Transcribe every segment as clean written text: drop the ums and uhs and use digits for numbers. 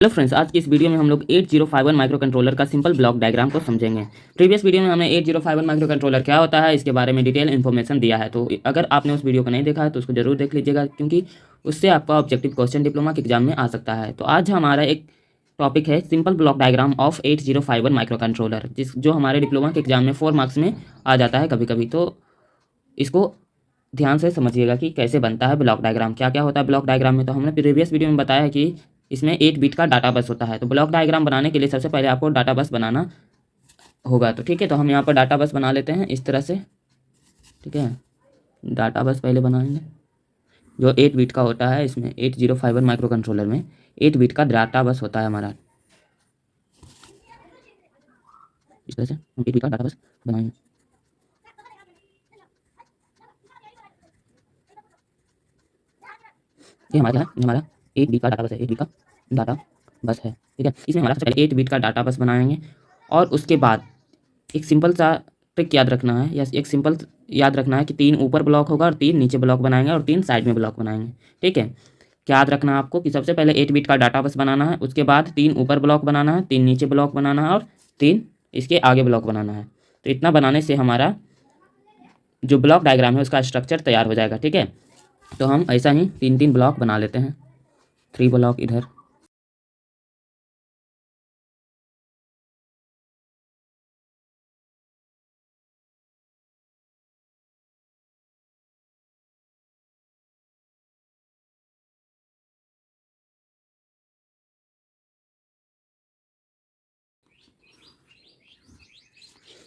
Hello friends, आज की इस वीडियो में हम लोग 8051 माइक्रो कंट्रोलर का सिंपल ब्लॉक डायग्राम को समझेंगे। प्रीवियस वीडियो में हमने 8051 माइक्रो कंट्रोलर क्या होता है इसके बारे में डिटेल इन्फॉर्मेशन दिया है। तो अगर आपने उस वीडियो को नहीं देखा है तो उसको जरूर देख लीजिएगा, क्योंकि उससे आपका ऑब्जेक्टिव क्वेश्चन डिप्लोमा के एग्जाम में आ सकता है। तो आज हमारा एक टॉपिक है simple block diagram of 8051 micro controller, जो हमारे डिप्लोमा के एग्जाम में 4 मार्क्स में आ जाता है कभी कभी। तो इसको ध्यान से समझिएगा कि कैसे बनता है ब्लॉक डायग्राम, क्या क्या होता है ब्लॉक डायग्राम में। तो हमने प्रीवियस वीडियो में बताया है कि इसमें 8 बिट का डाटा बस होता है। तो ब्लॉक डायग्राम बनाने के लिए सबसे पहले आपको डाटा बस बनाना होगा। तो ठीक है, तो हम यहाँ पर डाटा बस बना लेते हैं इस तरह से। ठीक है, डाटा बस पहले बनाएंगे जो 8 बिट का होता है। इसमें 8051 माइक्रो कंट्रोलर में 8 बिट का डाटा बस होता है हमारा। इस तरह से हम 8 बिट का डाटा बस बनाएंगे। ये हमारा क्या है, ये हमारा 8 बिट का डाटा बस है, 8 बिट का डाटा बस है। ठीक है, इसमें हमारा सबसे पहले 8 बिट का डाटा बस बनाएंगे और उसके बाद एक सिंपल सा ट्रिक याद रखना है, या एक सिंपल याद रखना है कि 3 ऊपर ब्लॉक होगा और 3 नीचे ब्लॉक बनाएंगे और 3 साइड में ब्लॉक बनाएंगे। ठीक है, क्या याद रखना है आपको कि सबसे पहले 8 बिट का डाटा बस बनाना है, उसके बाद 3 ऊपर ब्लॉक बनाना है, 3 नीचे ब्लॉक बनाना है और 3 इसके आगे ब्लॉक बनाना है। तो इतना बनाने से हमारा जो ब्लॉक डायग्राम है उसका स्ट्रक्चर तैयार हो जाएगा। ठीक है, तो हम ऐसा ही 3 ब्लॉक बना लेते हैं। 3 ब्लॉक इधर,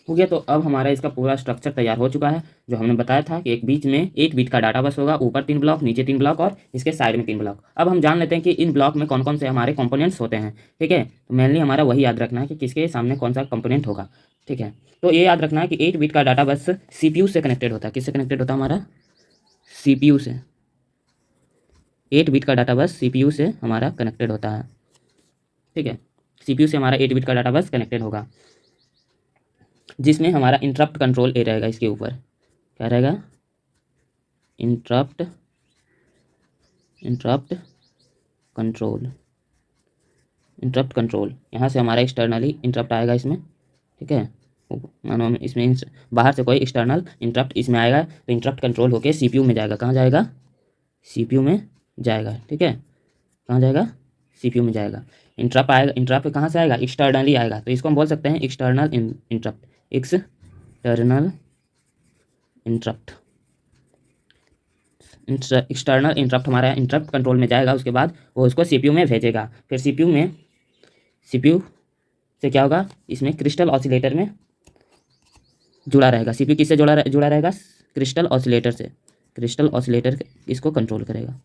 हो गया। तो अब हमारा इसका पूरा स्ट्रक्चर तैयार हो चुका है। जो हमने बताया था कि एक बीच में 8 बिट का डाटा बस होगा, ऊपर 3 ब्लॉक, नीचे 3 ब्लॉक और इसके साइड में 3 ब्लॉक। अब हम जान लेते हैं कि इन ब्लॉक में कौन कौन से हमारे कंपोनेंट्स होते हैं। ठीक है, तो मेनली हमारा वही याद रखना है कि किसके सामने कौन सा कंपोनेंट होगा। ठीक है, तो ये याद रखना है कि 8 बिट का डाटा बस CPU से कनेक्टेड होता है। किससे कनेक्टेड होता है हमारा? CPU से। 8 बिट का डाटा बस CPU से हमारा कनेक्टेड होता है। ठीक है, CPU से हमारा 8 बिट का डाटा बस कनेक्टेड होगा, जिसमें हमारा इंटरप्ट कंट्रोल ए रहेगा। इसके ऊपर क्या रहेगा? Interrupt interrupt control. Interrupt control यहाँ से हमारा एक्सटर्नली इंटरप्ट आएगा इसमें। ठीक है, मानो हम इसमें बाहर से कोई एक्सटर्नल इंटरप्ट इसमें आएगा तो इंटरप्ट कंट्रोल होके CPU में जाएगा। कहाँ जाएगा? CPU में जाएगा। ठीक है, कहाँ जाएगा? CPU में जाएगा। इंटरप्ट आएगा, इंटरप्ट कहाँ से आएगा? एक्सटर्नली आएगा। तो इसको हम बोल सकते हैं external interrupt. External interrupt. External interrupt हमारा इंटरप्ट कंट्रोल में जाएगा, उसके बाद वो उसको CPU में भेजेगा। फिर CPU से क्या होगा? इसमें क्रिस्टल ऑसिलेटर में जुड़ा रहेगा। CPU किससे जुड़ा रहेगा? क्रिस्टल ऑसिलेटर से। क्रिस्टल ऑसिलेटर इसको कंट्रोल करेगा।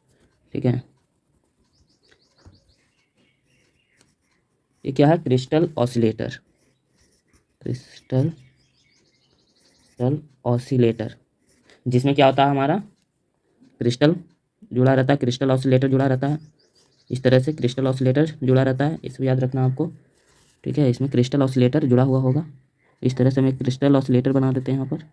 ठीक है, ये क्या है? Crystal oscillator. क्रिस्टल ऑसिलेटर, जिसमें क्या होता है हमारा? क्रिस्टल जुड़ा रहता है, क्रिस्टल ऑसिलेटर जुड़ा रहता है। इस तरह से क्रिस्टल ऑसिलेटर जुड़ा रहता है, इसको याद रखना आपको। ठीक है, इसमें क्रिस्टल ऑसिलेटर जुड़ा हुआ होगा। इस तरह से हम एक क्रिस्टल ऑसिलेटर बना देते हैं यहाँ पर।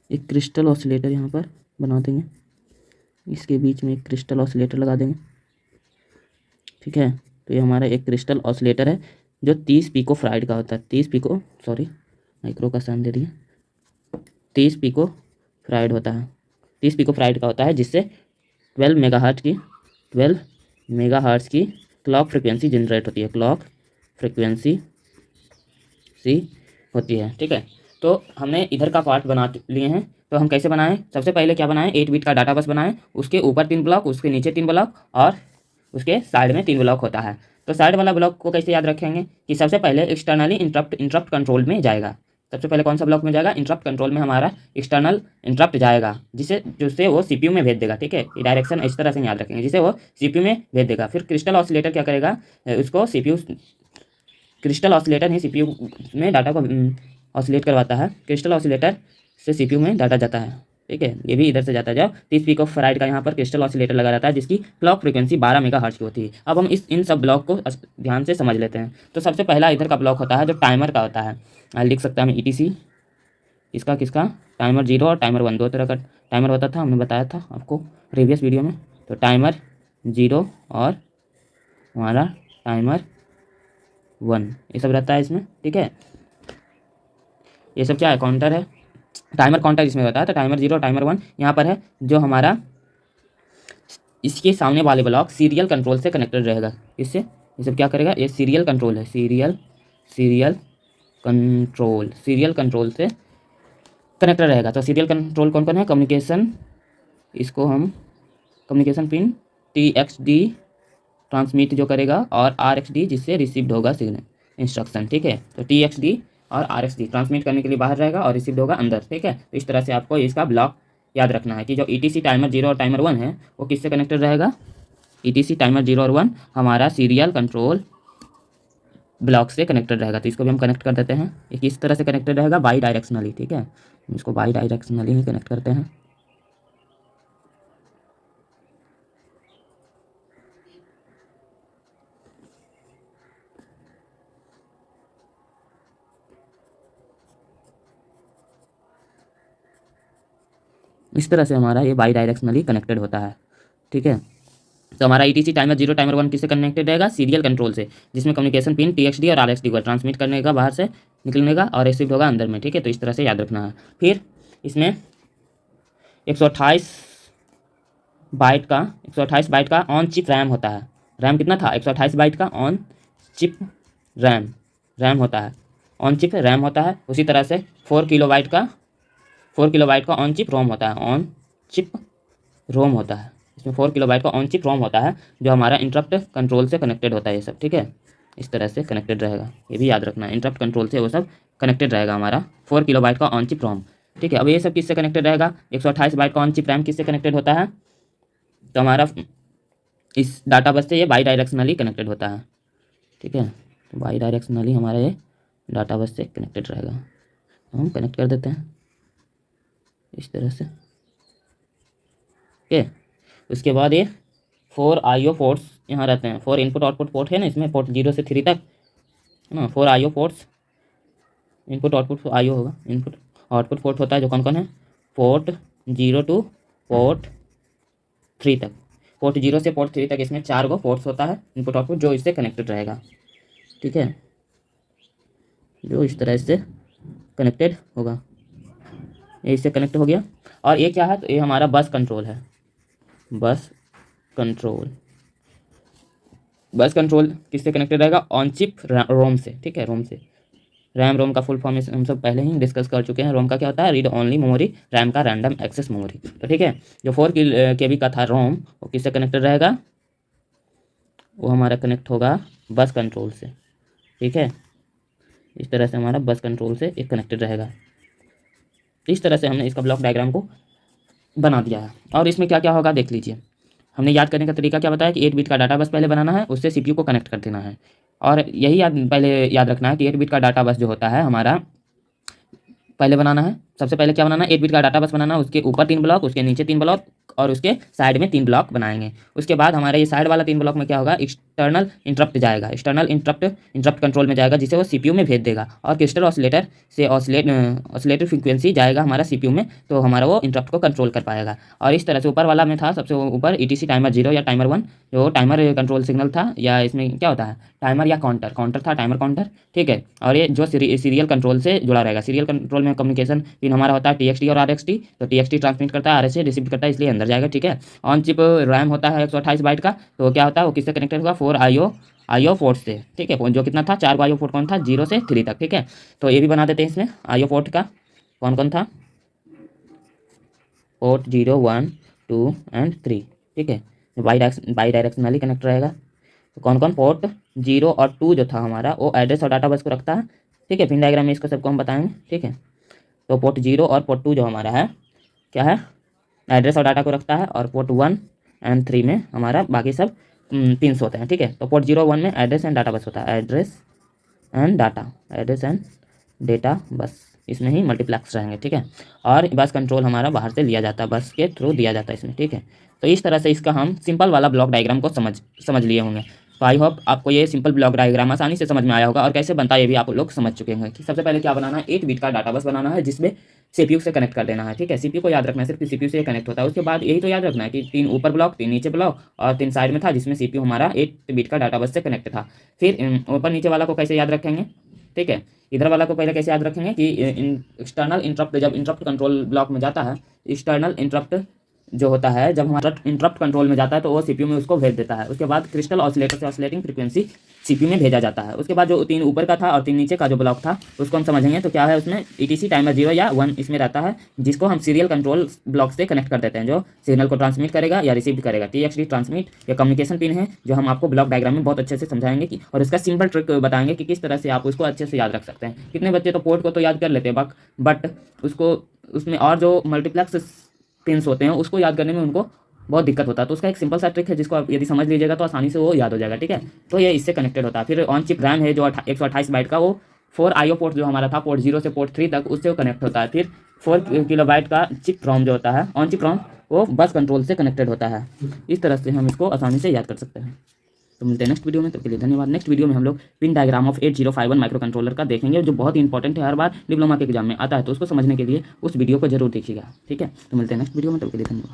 एक क्रिस्टल ऑसिलेटर यहाँ पर बना देंगे, इसके बीच में एक क्रिस्टल ऑसिलेटर लगा देंगे। ठीक है, तो ये हमारा एक क्रिस्टल ऑसिलेटर है जो 30 पिको फ्राइड का होता है। 30 पिको, सॉरी माइक्रो का साइन दे दिया। 30 पिको फ्राइड होता है। 30 पिको फ्राइड का होता है, जिससे 12 मेगाहर्ट्ज की क्लॉक फ्रिक्वेंसी जनरेट होती है। क्लॉक फ्रिक्वेंसी सी होती है। ठीक है, तो हमने इधर का पार्ट बना लिए हैं। तो हम कैसे बनाएं? सबसे पहले क्या बनाएं? 8 बिट का डाटा बस बनाएं, उसके ऊपर 3 ब्लॉक, उसके नीचे 3 ब्लॉक और उसके साइड में 3 ब्लॉक होता है। तो साइड वाला ब्लॉक को कैसे याद रखेंगे कि सबसे पहले एक्सटर्नली इंटरप्ट कंट्रोल में जाएगा। सबसे पहले कौन सा ब्लॉक में जाएगा? इंटरप्ट कंट्रोल में हमारा एक्सटर्नल इंटरप्ट जाएगा, जिससे वो CPU में भेज देगा। ठीक है, ये डायरेक्शन इस तरह से याद रखेंगे, जिसे वो CPU में भेज देगा। फिर क्रिस्टल ऑसिलेटर क्या करेगा? उसको CPU, क्रिस्टल ऑसिलेटर ही CPU में डाटा को ऑसिलेट करवाता है। क्रिस्टल ऑसिलेटर से CPU में डाटा जाता है। ठीक है, ये भी इधर से जाता जाओ। 30 पिको फैराड का यहाँ पर क्रिस्टल ऑसिलेटर लगा रहता है जिसकी क्लॉक फ्रीक्वेंसी 12 मेगाहर्ट्ज की होती है। अब हम इन सब ब्लॉक को ध्यान से समझ लेते हैं। तो सबसे पहला इधर का ब्लॉक होता है जो टाइमर का होता है। लिख सकते हैं हम ETC, इसका किसका, टाइमर 0 और टाइमर 1, दो तरह का टाइमर होता था, हमने बताया था आपको प्रीवियस वीडियो में। तो टाइमर 0 और हमारा टाइमर 1, ये सब रहता है इसमें, ठीक है। ये सब क्या है, काउंटर है, टाइमर काउंटर इसमें होता है। तो टाइमर 0 टाइमर 1 यहाँ पर है। जो हमारा इसके सामने वाले ब्लॉक सीरियल कंट्रोल से कनेक्टेड रहेगा। इससे ये सब क्या करेगा, ये सीरियल कंट्रोल है, सीरियल कंट्रोल से कनेक्टेड रहेगा। तो सीरियल कंट्रोल कौन कौन है, कम्युनिकेशन, इसको हम कम्युनिकेशन पिन TXD ट्रांसमिट जो करेगा, और RXD जिससे रिसीव्ड होगा सिग्नल इंस्ट्रक्शन, ठीक है। तो TXD और RXD ट्रांसमिट करने के लिए बाहर रहेगा और रिसीव्ड होगा अंदर, ठीक है। तो इस तरह से आपको इसका ब्लॉक याद रखना है कि जो ETC टाइमर 0 और टाइमर 1 है वो किससे कनेक्टेड रहेगा। ETC टाइमर 0 और 1 हमारा सीरियल कंट्रोल ब्लॉक से कनेक्टेड रहेगा। तो इसको भी हम कनेक्ट कर देते हैं। ये किस तरह से कनेक्टेड रहेगा, बाई डायरेक्शनली, ठीक है। इसको बाई डायरेक्शनली ही कनेक्ट करते हैं। इस तरह से हमारा ये बाई डायरेक्शनली कनेक्टेड होता है, ठीक है। तो हमारा ETC टाइमर 0 टाइमर 1 किससे कनेक्टेड रहेगा, सीरियल कंट्रोल से, जिसमें कम्युनिकेशन पिन TXD और RXD को ट्रांसमिट करने का बाहर से निकलने का और रिसीव होगा अंदर में, ठीक है। तो इस तरह से याद रखना है। फिर इसमें 128 बाइट का ऑन चिप रैम होता है। रैम कितना था, 128 बाइट का ऑन चिप रैम होता है, ऑन चिप रैम होता है। उसी तरह से 4 किलोबाइट का ऑन चिप रोम होता है, ऑन चिप रोम होता है। इसमें 4 किलोबाइट का ऑन चिप रोम होता है जो हमारा इंटरप्ट कंट्रोल से कनेक्टेड होता है, ये सब, ठीक है। इस तरह से कनेक्टेड रहेगा, ये भी याद रखना है, इंटरप्ट कंट्रोल से वो सब कनेक्टेड रहेगा हमारा 4 किलोबाइट का ऑन चिप रोम, ठीक है। अब ये सब किससे कनेक्टेड रहेगा, 128 बाइट का ऑन चिप रैम किससे कनेक्टेड होता है, तो हमारा इस डाटा बस से ये बाई डायरेक्शनली कनेक्टेड होता है, ठीक है। तो बाई डायरेक्शनली हमारा ये डाटा बस से कनेक्टेड रहेगा। तो हम कनेक्ट कर देते हैं इस तरह से, ठीक है। उसके बाद ये 4 IO पोर्ट्स यहाँ रहते हैं, 4 इनपुट आउटपुट पोर्ट है ना इसमें, पोर्ट 0 से 3 तक है ना। 4 IO ports, input output IO होगा, इनपुट आउटपुट पोर्ट होता है जो कौन कौन है, पोर्ट 0 टू पोर्ट 3 तक, पोर्ट 0 से पोर्ट 3 तक इसमें 4 गो पोर्ट्स होता है इनपुट आउटपुट जो इससे कनेक्टेड रहेगा, ठीक है, जो इस तरह से कनेक्टेड होगा। ये इससे कनेक्ट हो गया। और ये क्या है, तो ये हमारा बस कंट्रोल है, बस कंट्रोल किससे कनेक्टेड रहेगा, ऑन चिप रोम से, ठीक है, रोम से। रैम रोम का फुल फॉर्म हम सब पहले ही डिस्कस कर चुके हैं। रोम का क्या होता है, रीड ओनली मेमोरी, रैम का रैंडम एक्सेस मेमोरी, तो ठीक है। जो 4 KB का था रोम वो किससे कनेक्टेड रहेगा, वो हमारा कनेक्ट होगा बस कंट्रोल से, ठीक है। इस तरह से हमारा बस कंट्रोल से एक कनेक्टेड रहेगा। इस तरह से हमने इसका ब्लॉक डायग्राम को बना दिया है। और इसमें क्या क्या होगा देख लीजिए। हमने याद करने का तरीका क्या बताया कि 8 बिट का डाटा बस पहले बनाना है, उससे CPU को कनेक्ट कर देना है। और यही पहले याद रखना है कि 8 बिट का डाटा बस जो होता है हमारा पहले बनाना है। सबसे पहले क्या बनाना है, 8 बिट का डाटा बस बनाना है, उसके ऊपर 3 ब्लॉक, उसके नीचे 3 ब्लॉक और उसके साइड में 3 ब्लॉक बनाएंगे। उसके बाद हमारे ये साइड वाला 3 ब्लॉक में क्या होगा, एक्सटर्नल इंटरप्ट जाएगा, एक्सटर्नल इंटरप्ट कंट्रोल में जाएगा जिसे वो CPU में भेज देगा। और क्रिस्टल ऑसिलेटर से ऑसिलेटर फ्रीक्वेंसी जाएगा हमारा CPU में, तो हमारा वो इंटरप्ट को कंट्रोल कर पाएगा। और इस तरह से ऊपर वाला में था सबसे ऊपर ETC टाइमर 0 या टाइमर 1 जो टाइमर कंट्रोल सिग्नल था, या इसमें क्या होता है टाइमर या काउंटर था, टाइमर काउंटर, ठीक है। और ये जो सीरियल कंट्रोल से जुड़ा रहेगा, सीरियल कंट्रोल में कम्युनिकेशन पिन हमारा होता है TXD और RXD। तो TXD ट्रांसमिट करता है, RXD रिसीव करता है, इसलिए अंदर जाएगा, ठीक है। ऑन चिप रैम होता है 128 बाइट का, तो क्या होता है वो किससे कनेक्टेड होगा, 4 IO पोर्ट से, ठीक है। जो कितना था, 4 IO पोर्ट कौन था, 0 से 3 तक, ठीक है। तो ये भी बना देते हैं इसमें IO पोर्ट का कौन कौन था, पोर्ट 0 1 2 एंड 3, ठीक है। बाई डायरेक्शनली कनेक्ट रहेगा। तो कौन कौन, पोर्ट 0 और 2 जो था हमारा वो एड्रेस और डाटा बस को रखता है, ठीक है। पिन डायग्राम में इसको सबको हम बताएंगे, ठीक है। तो पोर्ट 0 और पोर्ट 2 जो हमारा है क्या है, एड्रेस और डाटा को रखता है। और पोर्ट 1 एंड 3 में हमारा बाकी सब पिन्स होते हैं, ठीक है। तो पोर्ट 0 1 में एड्रेस एंड डाटा बस होता है, एड्रेस एंड डेटा बस, इसमें ही मल्टीप्लेक्स रहेंगे, ठीक है। और बस कंट्रोल हमारा बाहर से लिया जाता है, बस के थ्रू दिया जाता है इसमें, ठीक है। तो इस तरह से इसका हम सिंपल वाला ब्लॉक डायग्राम को समझ लिए होंगे। तो आई होप आपको ये सिंपल ब्लॉक डायग्राम आसानी से समझ में आया होगा और कैसे बनता है ये भी आप लोग समझ चुके होंगे कि सबसे पहले क्या बनाना है, 8 बिट का डाटा बस बनाना है जिसमें सीपीयू से कनेक्ट कर देना है, ठीक है। सीपीयू को याद रखना है सिर्फ सीपीयू से कनेक्ट होता है। उसके बाद यही तो याद रखना है कि 3 ऊपर ब्लॉक, 3 नीचे ब्लॉक और 3 साइड में था जिसमें सीपीयू हमारा 8 बिट का डाटा बस से कनेक्ट था। फिर ऊपर नीचे वाला को कैसे याद रखेंगे, ठीक है। इधर वाला को पहले कैसे याद रखेंगे कि एक्सटर्नल इंटरप्ट, जब इंटरप्ट कंट्रोल ब्लॉक में जाता है, एक्सटर्नल इंटरप्ट जो होता है जब हमारा इंटरप्ट कंट्रोल में जाता है तो वो सीपीयू में उसको भेज देता है। उसके बाद क्रिस्टल ऑसिलेटर से ऑसिलेटिंग फ्रीक्वेंसी सीपीयू में भेजा जाता है। उसके बाद जो 3 ऊपर का था और 3 नीचे का जो ब्लॉक था उसको हम समझेंगे। तो क्या है उसमें ईटीसी टाइमर 0 या 1 इसमें रहता है जिसको हम सीरियल कंट्रोल ब्लॉक से कनेक्ट कर देते हैं, जो सिग्नल को ट्रांसमिट करेगा या रिसीव करेगा। टीएक्सडी ट्रांसमिट या कम्युनिकेशन पिन है जो हम आपको ब्लॉक डायग्राम में बहुत अच्छे से समझाएंगे कि, और इसका सिंपल ट्रिक बताएंगे कि किस तरह से आप उसको अच्छे से याद रख सकते हैं। कितने बच्चे तो पोर्ट को तो याद कर लेते हैं बट उसको उसमें और जो मल्टीप्लेक्स पिन्स होते हैं उसको याद करने में उनको बहुत दिक्कत होता है। तो उसका एक सिंपल सा ट्रिक है जिसको आप यदि समझ लीजिएगा तो आसानी से वो याद हो जाएगा, ठीक है। तो ये इससे कनेक्टेड होता है। फिर ऑन चिप रैम है जो 128 बाइट का, वो 4 IO पोर्ट जो हमारा था पोर्ट 0 से पोर्ट 3 तक उससे वो कनेक्ट होता है। फिर 4 किलोबाइट का चिप रोम जो होता है, ऑन चिप रोम, वो बस कंट्रोल से कनेक्टेड होता है। इस तरह से हम इसको आसानी से याद कर सकते हैं। तो मिलते हैं नेक्स्ट वीडियो में, तब के लिए धन्यवाद। नेक्स्ट वीडियो में हम लोग pin diagram of 8051 micro controller का देखेंगे जो बहुत ही इंपॉर्टेंट है, हर बार डिप्लोमा के एग्जाम में आता है। तो उसको समझने के लिए उस वीडियो को जरूर देखिएगा, ठीक है। तो मिलते हैं नेक्स्ट वीडियो में, तब के लिए धन्यवाद।